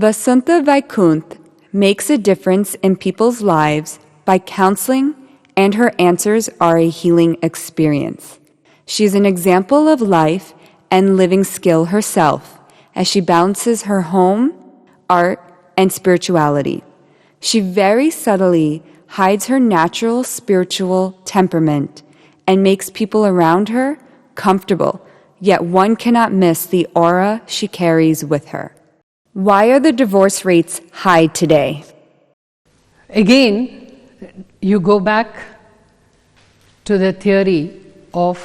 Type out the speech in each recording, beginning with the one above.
Vasantha Vaikunth makes a difference in people's lives by counseling, and her answers are a healing experience. She's an example of life and living skill herself as she balances her home, art, and spirituality. She very subtly hides her natural spiritual temperament and makes people around her comfortable, yet one cannot miss the aura she carries with her. Why are the divorce rates high today? Again, you go back to the theory of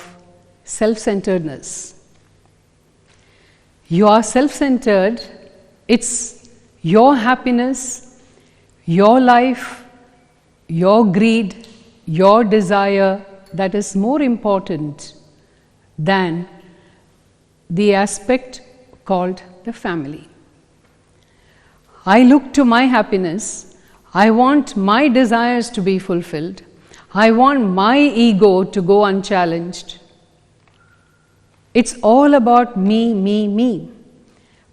self-centeredness. You are self-centered, it's your happiness, your life, your greed, your desire that is more important than the aspect called the family. I look to my happiness, I want my desires to be fulfilled, I want my ego to go unchallenged. It's all about me, me, me.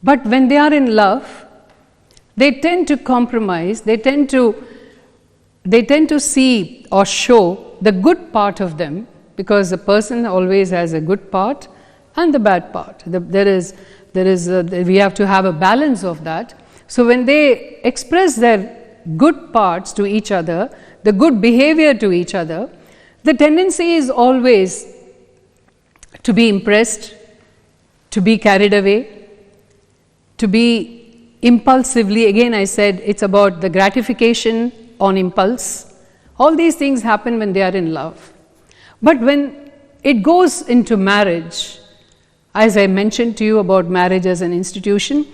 But when they are in love, they tend to compromise, they tend to see or show the good part of them, because a person always has a good part and the bad part. We have to have a balance of that. So when they express their good parts to each other, the good behavior to each other, the tendency is always to be impressed, to be carried away, to be impulsively. Again, I said it's about the gratification on impulse. All these things happen when they are in love. But when it goes into marriage, as I mentioned to you about marriage as an institution,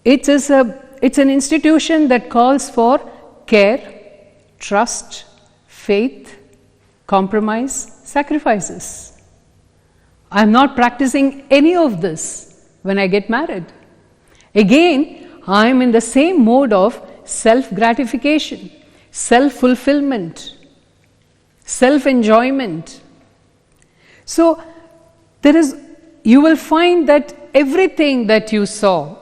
it's an institution that calls for care, trust, faith, compromise, sacrifices. I'm not practicing any of this when I get married. Again, I'm in the same mode of self-gratification, self-fulfillment, self-enjoyment. So you will find that everything that you saw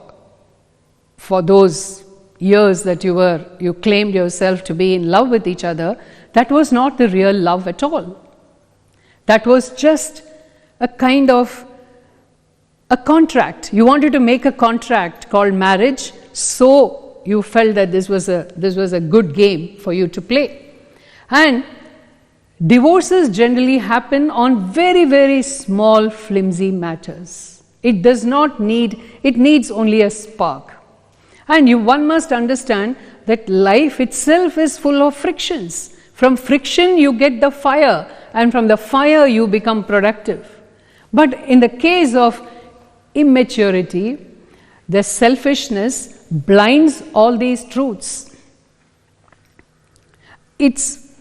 for those years that you claimed yourself to be in love with each other, that was not the real love at all. That was just a kind of a contract. You wanted to make a contract called marriage, so you felt that this was a good game for you to play. And divorces generally happen on very, very small, flimsy matters. It needs only a spark. And one must understand that life itself is full of frictions. From friction you get the fire, and from the fire you become productive. But in the case of immaturity, the selfishness blinds all these truths. It's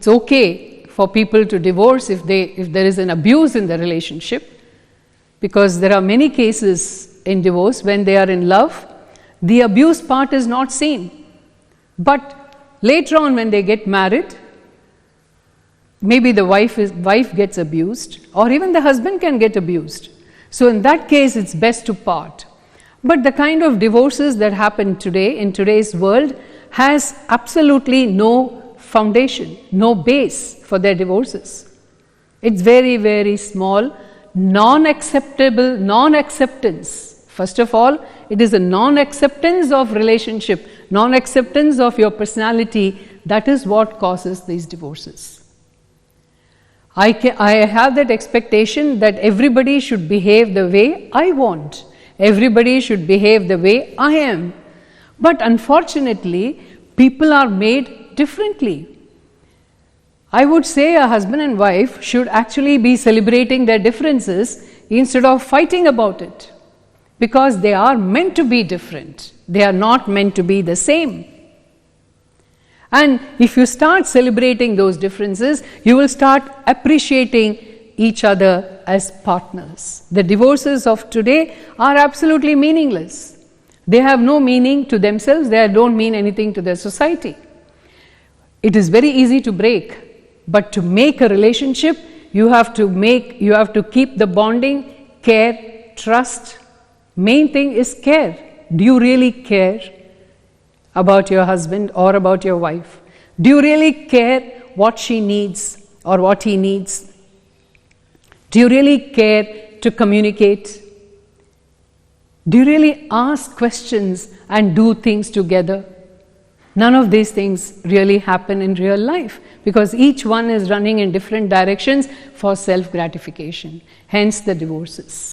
okay for people to divorce if there is an abuse in the relationship, because there are many cases in divorce when they are in love, the abuse part is not seen. But later on when they get married, maybe the wife gets abused, or even the husband can get abused. So in that case, it's best to part. But the kind of divorces that happen today, in today's world, has absolutely no foundation, no base for their divorces. It's very, very small, non-acceptable, non-acceptance. First of all, it is a non-acceptance of relationship, non-acceptance of your personality. That is what causes these divorces. I have that expectation that everybody should behave the way I want. Everybody should behave the way I am. But unfortunately, people are made differently. I would say a husband and wife should actually be celebrating their differences instead of fighting about it. Because they are meant to be different. They are not meant to be the same. And if you start celebrating those differences, you will start appreciating each other as partners. The divorces of today are absolutely meaningless. They have no meaning to themselves, they don't mean anything to their society. It is very easy to break, but to make a relationship, you have to keep the bonding, care, trust. Main thing is care. Do you really care about your husband or about your wife? Do you really care what she needs or what he needs? Do you really care to communicate? Do you really ask questions and do things together? None of these things really happen in real life because each one is running in different directions for self-gratification. Hence the divorces.